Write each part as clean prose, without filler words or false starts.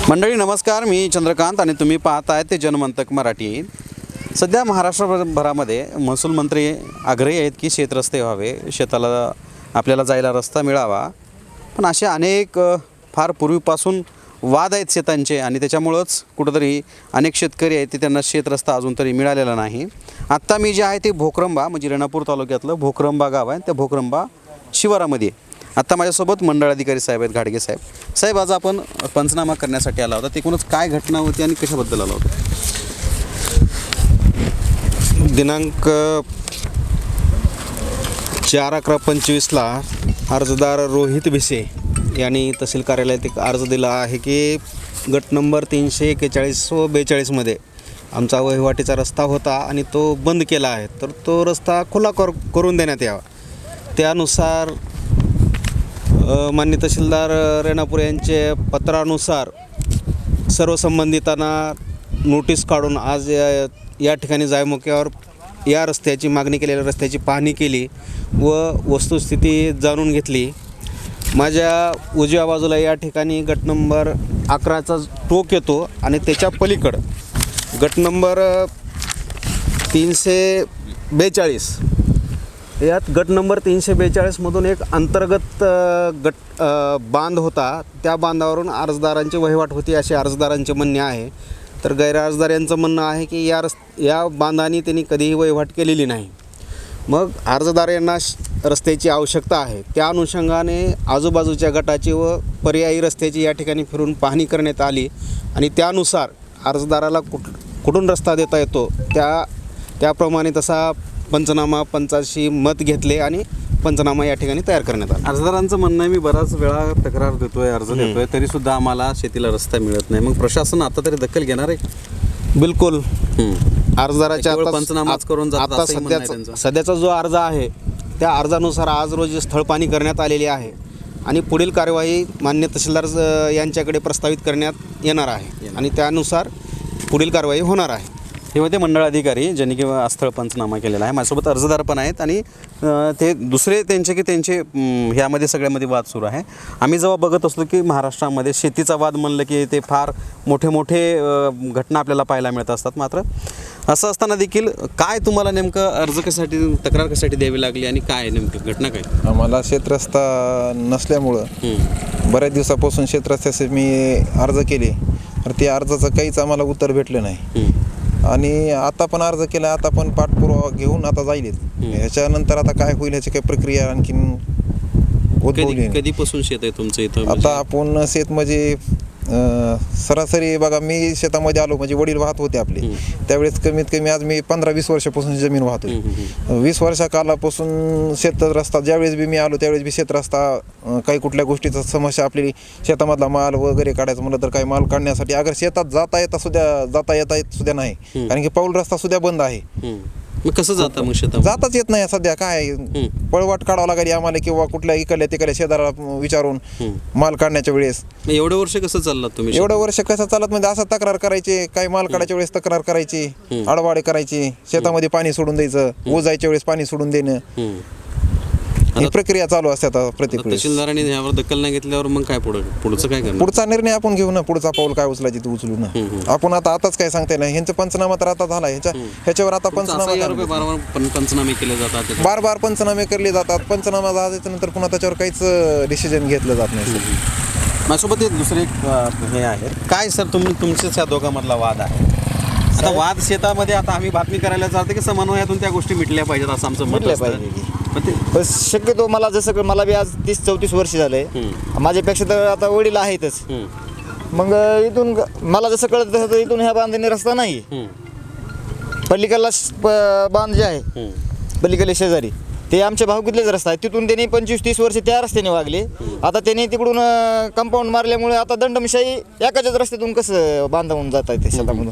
मंडळी नमस्कार, मी चंद्रकांत आणि तुम्ही पाहताय ते जनमंतक मराठी. सध्या महाराष्ट्रभरामध्ये महसूल मंत्री आग्रही आहेत की शेतरस्ते व्हावे, शेताला आपल्याला जायला रस्ता मिळावा. पण असे अनेक फार पूर्वीपासून वाद आहेत शेतांचे आणि त्याच्यामुळंच कुठंतरी अनेक शेतकरी आहेत ते त्यांना शेतरस्ता अजून तरी मिळालेला नाही. आत्ता मी जे आहे ते भोकरंबा म्हणजे रेणापूर तालुक्यातलं भोकरंबा गाव आहे, त्या भोकरंबा शिवारामध्ये आत्ता माझ्यासोबत मंडळ अधिकारी साहेब आहेत, घाडगे साहेब. साहेब, आज आपण पंचनामा करण्यासाठी आला होता, एकूणच काय घटना होती आणि कशाबद्दल आला होता? दिनांक 4/11/25 अर्जदार रोहित भिसे यांनी तहसील कार्यालयात एक अर्ज दिला आहे की गट नंबर 341 व 42मध्ये आमचा वहिवाटीचा रस्ता होता आणि तो बंद केला आहे, तर तो रस्ता खुला करून देण्यात यावा. त्यानुसार माननीय तहसीलदार रेणापूर यांचे पत्रानुसार सर्व संबंधितांना नोटीस काढून आज या ठिकाणी जायमुख्यावर या रस्त्याची मागणी केलेल्या रस्त्याची पाहणी केली व वस्तुस्थिती जाणून घेतली. माझ्या उजव्या बाजूला या ठिकाणी गट नंबर 11चा टोक येतो आणि त्याच्या पलीकडं गट नंबर 342 यात गट नंबर 342मधून एक अंतर्गत गट बांध होता. त्या बांधावरून अर्जदारांची वहिवाट होती असे अर्जदारांचे म्हणणे आहे. तर गैरअर्जदार यांचं म्हणणं आहे की या बांधाने त्यांनी कधीही वहिवाट केलेली नाही. मग अर्जदार यांना रस्त्याची आवश्यकता आहे, त्या अनुषंगाने आजूबाजूच्या गटाची व पर्यायी रस्त्याची या ठिकाणी फिरून पाहणी करण्यात आली आणि त्यानुसार अर्जदाराला कुठून रस्ता देता येतो त्याप्रमाणे तसा पंचाशी मत घेतले आणि पंचनामा या ठिकाणी तयार करण्यात आला. अर्जदारांचं म्हणणं आहे, मी बराच वेळा तक्रार देतोय, अर्ज देतोय, तरीसुद्धा आम्हाला शेतीला रस्ता मिळत नाही. मग प्रशासन आता तरी दखल घेणार आहे? बिलकुल. अर्जदाराच्या पंचनामाच करून आता सध्याचा जो अर्ज आहे त्या अर्जानुसार आज रोजी स्थळपाहणी करण्यात आलेली आहे आणि पुढील कार्यवाही मान्य तहसीलदार यांच्याकडे प्रस्तावित करण्यात येणार आहे आणि त्यानुसार पुढील कारवाई होणार आहे. हे होते मंडळ अधिकारी ज्यांनी किंवा स्थळ पंचनामा केलेला आहे. माझ्यासोबत अर्जदार पण आहेत आणि ते दुसरे त्यांचे ह्यामध्ये सगळ्यामध्ये वाद सुरू आहे. आम्ही जेव्हा बघत असलो की महाराष्ट्रामध्ये शेतीचा वाद म्हणलं की ते फार मोठे घटना आपल्याला पाहायला मिळत असतात. मात्र असं असताना देखील काय तुम्हाला नेमकं अर्ज कशासाठी, तक्रार कशासाठी द्यावी लागली आणि काय नेमकं घटना काय? आम्हाला शेतरस्ता नसल्यामुळं बऱ्याच दिवसापासून शेतरस्त्याचे मी अर्ज केले, तर त्या अर्जाचं काहीच आम्हाला उत्तर भेटलं नाही आणि आता पण अर्ज केला, आता पण पाठपुरावा घेऊन आता जाईल. ह्याच्यानंतर आता काय होईल ह्याची काही प्रक्रिया आणखीन उद्भवली. कधीपासून शेत आहे तुमचं इथं? आता आपण शेत म्हणजे सरासरी बघा, मी शेतामध्ये आलो म्हणजे वडील वाहत होते आपले, त्यावेळेस कमीत कमी आज मी 15-20 वर्षापासून जमीन वाहतोय. 20 वर्षा कालापासून शेत रस्ता ज्यावेळेस बी मी आलो त्यावेळेस बी शेत रस्ता काही कुठल्या गोष्टीचा समस्या आपली शेतामधला माल वगैरे काढायचं म्हणलं तर काही माल काढण्यासाठी अगर शेतात जाता येता सुद्धा नाही, कारण की पाऊल रस्ता सुद्धा बंद आहे. मग कसं जाता? मग शेतात जाताच येत नाही सध्या. काय पळवाट काढावं लागेल आम्हाला किंवा कुठल्या इकडल्या तिकडल्या शेजाराला विचारून माल काढण्याच्या वेळेस. एवढं वर्ष कसं चाललात तुम्ही? एवढं वर्ष कसं चालत म्हणजे असं तक्रार करायची, काही माल काढायच्या वेळेस तक्रार करायची, आडवाडे करायची, शेतामध्ये पाणी सोडून द्यायचं, ओजायच्या वेळेस पाणी सोडून देणं, ही प्रक्रिया चालू असते. आता प्रत्येक तहसीलदारांनी यावर दखल नाही घेतल्यावर मग काय पुढचं काय करणार? पुढचा निर्णय आपण घेऊ ना, पुढचा पाऊल काय उचलायची ते उचलू ना. आपण आताच काय सांगता येईल. ह्यांचं पंचनामा तर आता झाला, ह्याच्यावर आता पंचनामे केले जातात, बार पंचनामे केले जातात. पंचनामा झाल्याच्या नंतर पुन्हा त्याच्यावर काहीच डिसिजन घेतलं जात नाही. माझ्यासोबत एक दुसरे हे आहे. काय सर तुमच्याच या दोघांमधला वाद आहे? आता वाद शेतामध्ये आता आम्ही बातमी करायला चालते की समन्वयातून त्या गोष्टी मिटल्या पाहिजेत असं आमचं मत असतं. शक्यतो मला जसं मला बी आज 30-34 वर्ष झाले, माझ्यापेक्षा तर आता वडील आहेतच. मग इथून मला जसं कळत तसं इथून ह्या बांधणी रस्ता नाही. पलीकडला बांध जे आहे पलीकडले शेजारी ते आमच्या भाऊकीतलेच रस्ता आहे. तिथून त्यांनी 25-30 वर्ष त्या रस्त्याने वागले. आता त्यांनी तिकडून कंपाऊंड मारल्यामुळे आता दंडमशाही एकाच्याच रस्त्यातून कसं बांधवून जात आहे ते शेतामधून.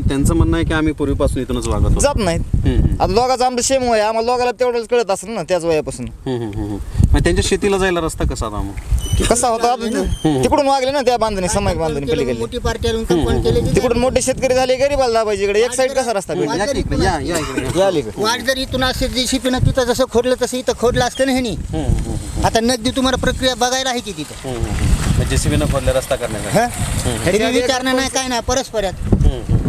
त्यांचं म्हणणं आहे की आम्ही पूर्वीपासून इथूनच वागत जात नाहीत. आता दोघांचं आमचं सेम वय, आम्हाला दोघांना तेवढंच कळत असेल ना त्याच वयापासून. त्यांच्या शेतीला जायला रस्ता कसा होता? मग कसा होता? तिकडून वागले ना त्या बांधणी, सामायिक बांधणी पलीकडे. तिकडून मोठे शेतकरी झाले, गरीबाला दाबायचे इकडे. एक साईड कसा रस्ता भेटला? वाट जर इथून असे जी शिपीनं तिथं जसं खोडलं तसं इथं खोडलं असतं ना ह्यानी. आता नगदी तुम्हाला प्रक्रिया बघायला आहे की तिथं JCB न खोदले रस्ता करण्यासाठी तरी विचारणं नाही काय नाही परस्पर आहेत.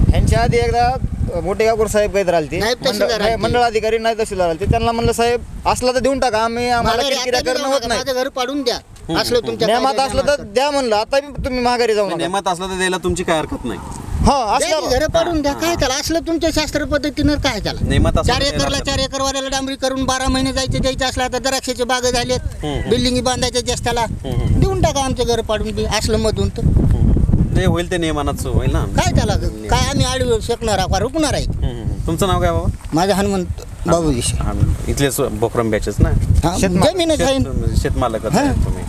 ह्यांच्या आधी एकदा मोठे गावकर साहेब काहीतरी आलते नायब तहसीलदार आलते. मंडळ अधिकारी नाही तहसीलदार आलते. त्यांना म्हणलं साहेब असला तर देऊन टाका, आम्हाला माघारी किरकिरा आता करणं देऊ होत नका, नाही. माझं घर पाडून द्या असलं तुमच्या नियमात कायद्यात असलं तर द्या म्हणलं, आता बी तुम्ही माघारी जाऊ नका. नियमात असलं तर द्यायला तुमची काय हरकत नाही. हा द्या असलं की, घरं पाडून द्या काय त्याला असलं तुमच्या शास्त्र पद्धतीनं काय त्याला नियमात असलं 4 तर एकरला द्यायला 4 एकर वाल्याला डांबरी करून 12 महिने द्यायचं असलं आता द्राक्षाचे बाग झालेत बिल्डिंगी बांधायच्या जास्ताला देऊन टाका आमचं घर पाडून बी असलं मधून तर ते होईल ते नियमानाच होईल ना. काय त्याला काय आम्ही आडवी शकणार आहोत रुकणार आहे. तुमचं नाव काय बाबा? माझं हनुमंत बाबूजी हा, इथलेच बोकरम बॅचेस ना. जमीनच आहे शेतमालकच आहे तुम्ही.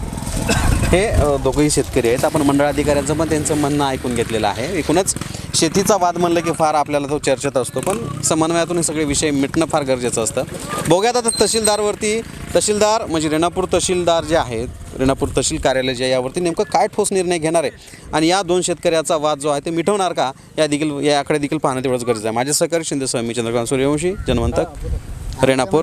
हे दोघंही शेतकरी आहेत. आपण मंडळ अधिकाऱ्यांचं पण त्यांचं म्हणणं ऐकून घेतलेलं आहे. एकूणच शेतीचा वाद म्हणलं की फार आपल्याला तो चर्चेत असतो, पण समन्वयातून हे सगळे विषय मिटणं फार गरजेचं असतं. बघूयात आता तहसीलदार म्हणजे रेणापूर तहसीलदार जे आहेत, रेणापूर तहसील कार्यालय जे आहे, यावरती नेमकं काय ठोस निर्णय घेणार आहे आणि या 2 शेतकऱ्याचा वाद जो आहे ते मिटवणार का याकडे देखील पाहणं तेवढंच गरजेचं आहे. माझे सहकारी शिंदे स्वामी चंद्रकांत सूर्यवंशी, जनमंतक, रेणापूर.